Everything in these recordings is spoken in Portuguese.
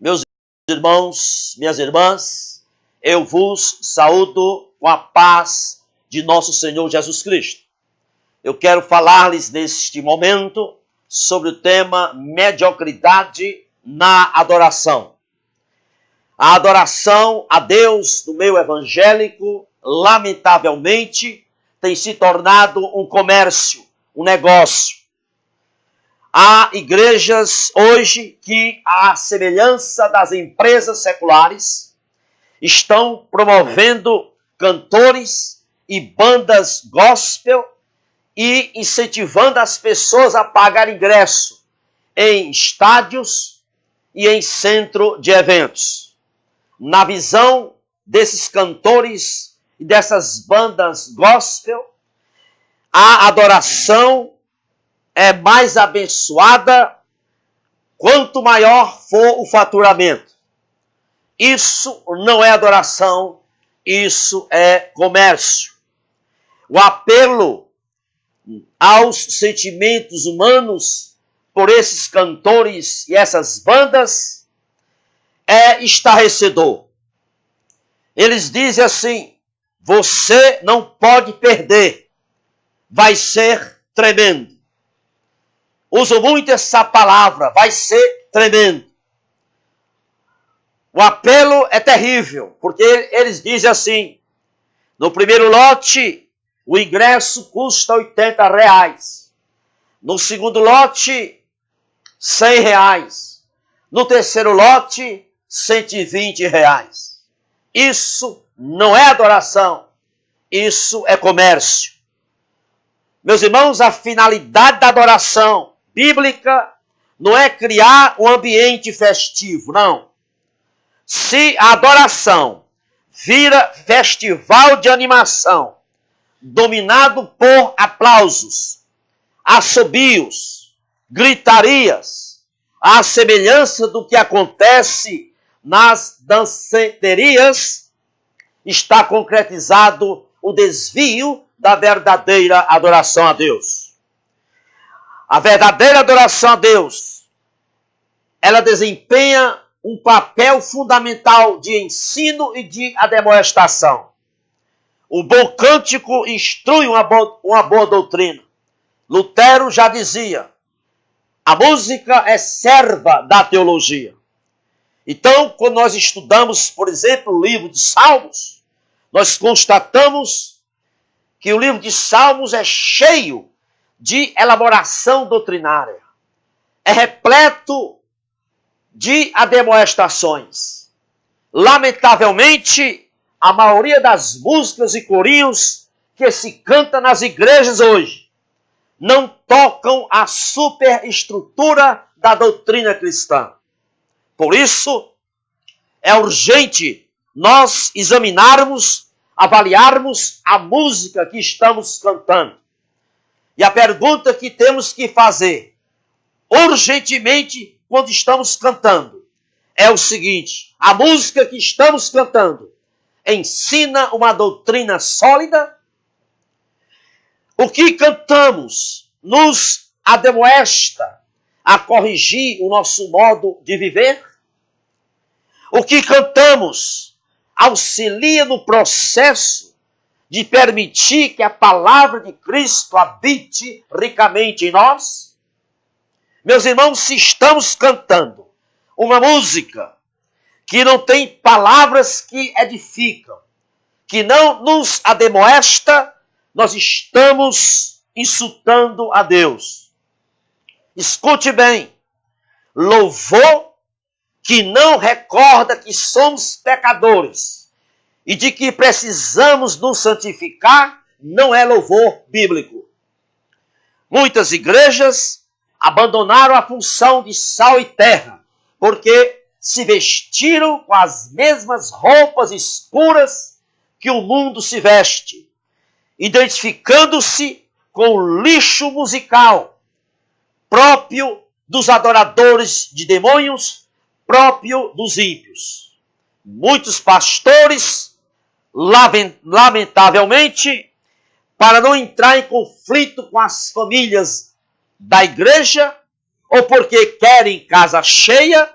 Meus irmãos, minhas irmãs, eu vos saúdo com a paz de nosso Senhor Jesus Cristo. Eu quero falar-lhes neste momento sobre o tema mediocridade na adoração. A adoração a Deus no meio evangélico, lamentavelmente, tem se tornado um comércio, um negócio. Há igrejas hoje que, à semelhança das empresas seculares, estão promovendo cantores e bandas gospel e incentivando as pessoas a pagar ingresso em estádios e em centro de eventos. Na visão desses cantores e dessas bandas gospel, a adoração é mais abençoada quanto maior for o faturamento. Isso não é adoração, isso é comércio. O apelo aos sentimentos humanos por esses cantores e essas bandas é estarrecedor. Eles dizem assim: você não pode perder, vai ser tremendo. Uso muito essa palavra, vai ser tremendo. O apelo é terrível, porque eles dizem assim: no primeiro lote, o ingresso custa R$80. No segundo lote, R$100. No terceiro lote, R$120. Isso não é adoração, isso é comércio. Meus irmãos, a finalidade da adoração bíblica não é criar um ambiente festivo, não. Se a adoração vira festival de animação, dominado por aplausos, assobios, gritarias, à semelhança do que acontece nas danceterias, está concretizado o desvio da verdadeira adoração a Deus. A verdadeira adoração a Deus, ela desempenha um papel fundamental de ensino e de admoestação. O bom cântico instrui uma boa doutrina. Lutero já dizia: a música é serva da teologia. Então, quando nós estudamos, por exemplo, o livro de Salmos, nós constatamos que o livro de Salmos é cheio de elaboração doutrinária. É repleto de admoestações. Lamentavelmente, a maioria das músicas e corinhos que se canta nas igrejas hoje não tocam a superestrutura da doutrina cristã. Por isso, é urgente nós examinarmos, avaliarmos a música que estamos cantando. E a pergunta que temos que fazer urgentemente quando estamos cantando é o seguinte: a música que estamos cantando ensina uma doutrina sólida? O que cantamos nos admoesta a corrigir o nosso modo de viver? O que cantamos auxilia no processo de permitir que a palavra de Cristo habite ricamente em nós? Meus irmãos, se estamos cantando uma música que não tem palavras que edificam, que não nos admoesta, nós estamos insultando a Deus. Escute bem: louvor que não recorda que somos pecadores e de que precisamos nos santificar, não é louvor bíblico. Muitas igrejas abandonaram a função de sal e terra, porque se vestiram com as mesmas roupas escuras que o mundo se veste, identificando-se com o lixo musical próprio dos adoradores de demônios, próprio dos ímpios. Muitos pastores, lamentavelmente, para não entrar em conflito com as famílias da igreja, ou porque querem casa cheia,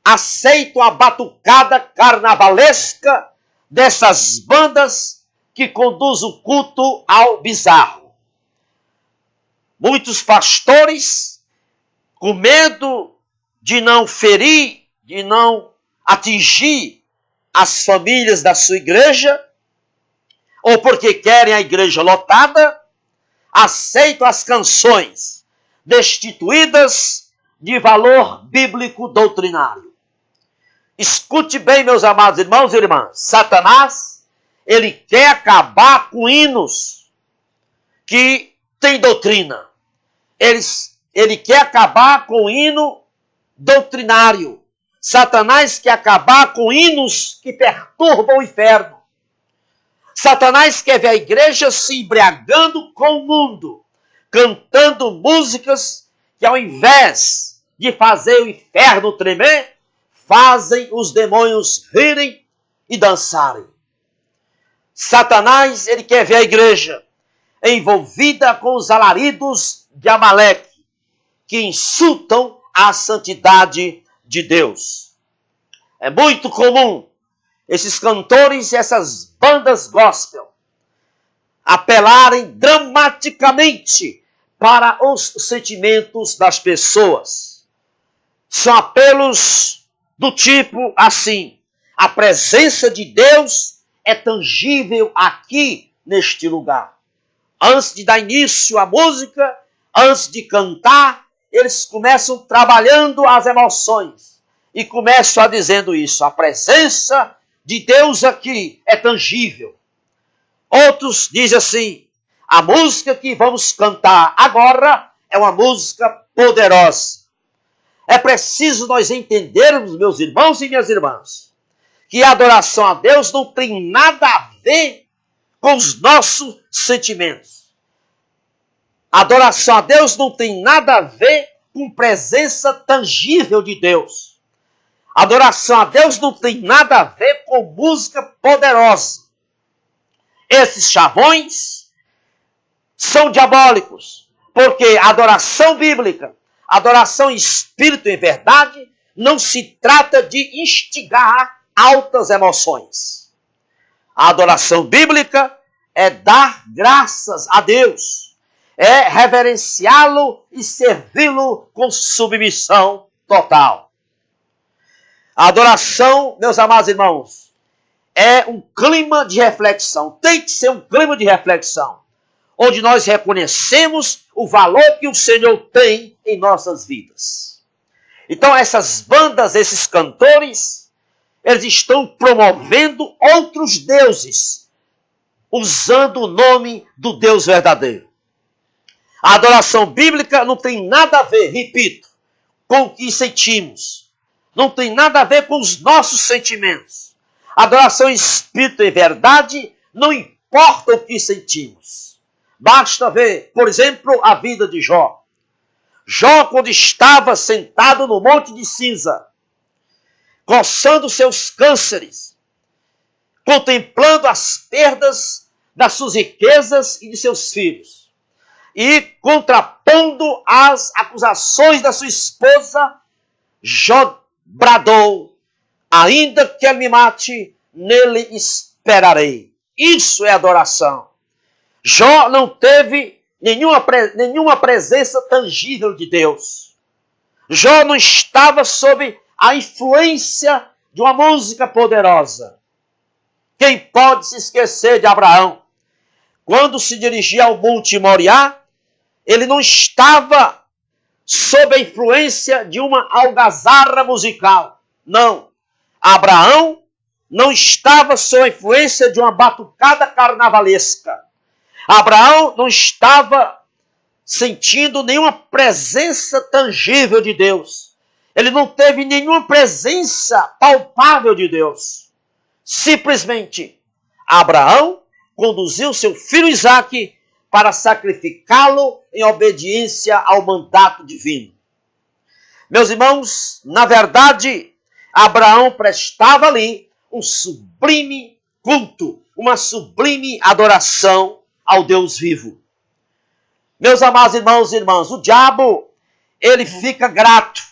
aceitam a batucada carnavalesca dessas bandas que conduzem o culto ao bizarro. Muitos pastores, com medo de não ferir, de não atingir as famílias da sua igreja, ou porque querem a igreja lotada, aceitam as canções destituídas de valor bíblico doutrinário. Escute bem, meus amados irmãos e irmãs. Satanás, ele quer acabar com hinos que têm doutrina. Ele quer acabar com o hino doutrinário. Satanás quer acabar com hinos que perturbam o inferno. Satanás quer ver a igreja se embriagando com o mundo, cantando músicas que, ao invés de fazer o inferno tremer, fazem os demônios rirem e dançarem. Satanás, ele quer ver a igreja envolvida com os alaridos de Amaleque, que insultam a santidade de Deus. É muito comum esses cantores e essas bandas gospel apelarem dramaticamente para os sentimentos das pessoas. São apelos do tipo assim: a presença de Deus é tangível aqui neste lugar. Antes de dar início à música, antes de cantar, eles começam trabalhando as emoções e começam a dizendo isso: a presença de Deus aqui é tangível. Outros dizem assim: a música que vamos cantar agora é uma música poderosa. É preciso nós entendermos, meus irmãos e minhas irmãs, que a adoração a Deus não tem nada a ver com os nossos sentimentos. A adoração a Deus não tem nada a ver com presença tangível de Deus. A adoração a Deus não tem nada a ver com música poderosa. Esses chavões são diabólicos, porque a adoração bíblica, a adoração em espírito e verdade, não se trata de instigar altas emoções. A adoração bíblica é dar graças a Deus, é reverenciá-lo e servi-lo com submissão total. A adoração, meus amados irmãos, é um clima de reflexão. Tem que ser um clima de reflexão, onde nós reconhecemos o valor que o Senhor tem em nossas vidas. Então essas bandas, esses cantores, eles estão promovendo outros deuses, usando o nome do Deus verdadeiro. A adoração bíblica não tem nada a ver, repito, com o que sentimos. Não tem nada a ver com os nossos sentimentos. A adoração em espírito e verdade não importa o que sentimos. Basta ver, por exemplo, a vida de Jó. Jó, quando estava sentado no monte de cinza, coçando seus cânceres, contemplando as perdas das suas riquezas e de seus filhos, e contrapondo as acusações da sua esposa, Jó bradou: ainda que ele me mate, nele esperarei. Isso é adoração. Jó não teve nenhuma presença tangível de Deus. Jó não estava sob a influência de uma música poderosa. Quem pode se esquecer de Abraão? Quando se dirigia ao Monte Moriá, ele não estava sob a influência de uma algazarra musical. Não. Abraão não estava sob a influência de uma batucada carnavalesca. Abraão não estava sentindo nenhuma presença tangível de Deus. Ele não teve nenhuma presença palpável de Deus. Simplesmente, Abraão conduziu seu filho Isaque para sacrificá-lo em obediência ao mandato divino. Meus irmãos, na verdade, Abraão prestava ali um sublime culto, uma sublime adoração ao Deus vivo. Meus amados irmãos e irmãs, o diabo, ele fica grato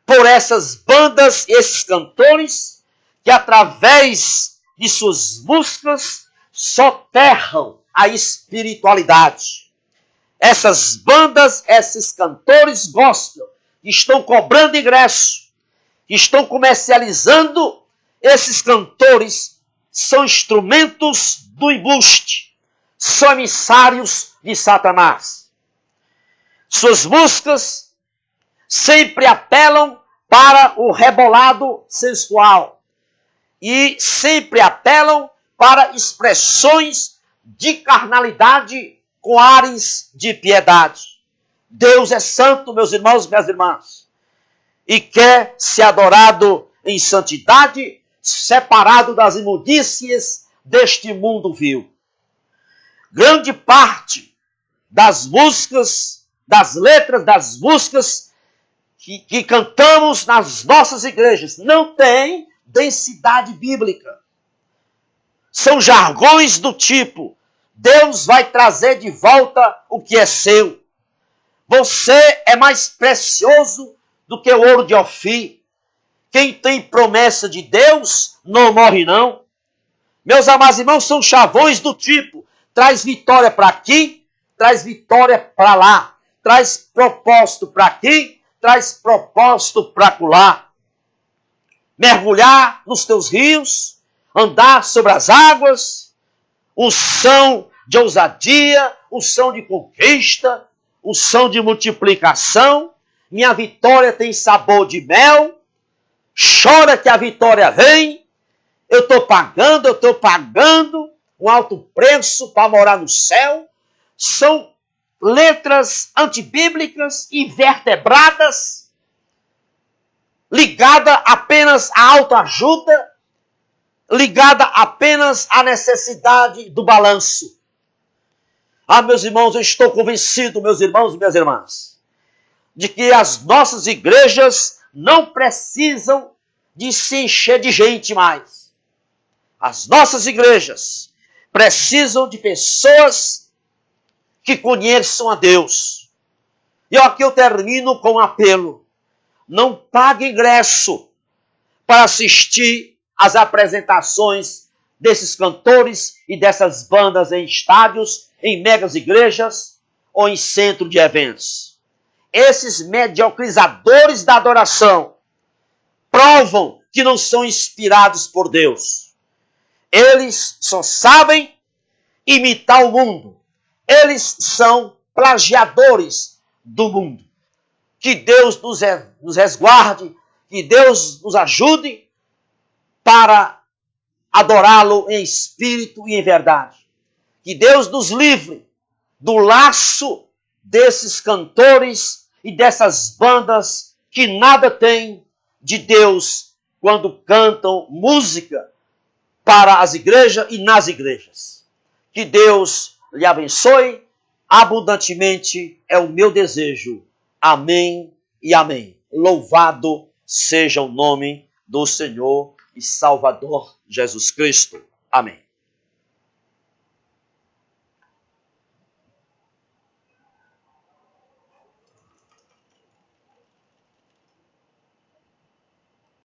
por essas bandas, esses cantores, que através de suas músicas soterram a espiritualidade. Essas bandas, esses cantores gospel, estão cobrando ingresso, estão comercializando. Esses cantores são instrumentos do embuste, são emissários de Satanás. Suas músicas sempre apelam para o rebolado sensual e sempre apelam para expressões de carnalidade com ares de piedade. Deus é santo, meus irmãos e minhas irmãs, e quer ser adorado em santidade, separado das imundícias deste mundo vil. Grande parte das músicas, das letras das músicas que cantamos nas nossas igrejas não tem densidade bíblica. São jargões do tipo: Deus vai trazer de volta o que é seu. Você é mais precioso do que o ouro de Ofir. Quem tem promessa de Deus não morre não. Meus amados irmãos, são chavões do tipo: traz vitória para aqui, traz vitória para lá. Traz propósito para aqui, traz propósito para acolá. Mergulhar nos teus rios, andar sobre as águas, unção de ousadia, unção de conquista, unção de multiplicação. Minha vitória tem sabor de mel. Chora que a vitória vem. Eu estou pagando um alto preço para morar no céu. São letras antibíblicas, invertebradas, ligada apenas à autoajuda, ligada apenas à necessidade do balanço. Ah, meus irmãos, eu estou convencido, meus irmãos e minhas irmãs, de que as nossas igrejas não precisam de se encher de gente mais. As nossas igrejas precisam de pessoas que conheçam a Deus. E aqui eu termino com um apelo: não pague ingresso para assistir às apresentações desses cantores e dessas bandas em estádios, em megas igrejas ou em centro de eventos. Esses mediocrizadores da adoração provam que não são inspirados por Deus. Eles só sabem imitar o mundo. Eles são plagiadores do mundo. Que Deus nos resguarde, que Deus nos ajude para adorá-lo em espírito e em verdade. Que Deus nos livre do laço desses cantores e dessas bandas que nada têm de Deus quando cantam música para as igrejas e nas igrejas. Que Deus lhe abençoe abundantemente, é o meu desejo. Amém e amém. Louvado seja o nome do Senhor e Salvador Jesus Cristo. Amém.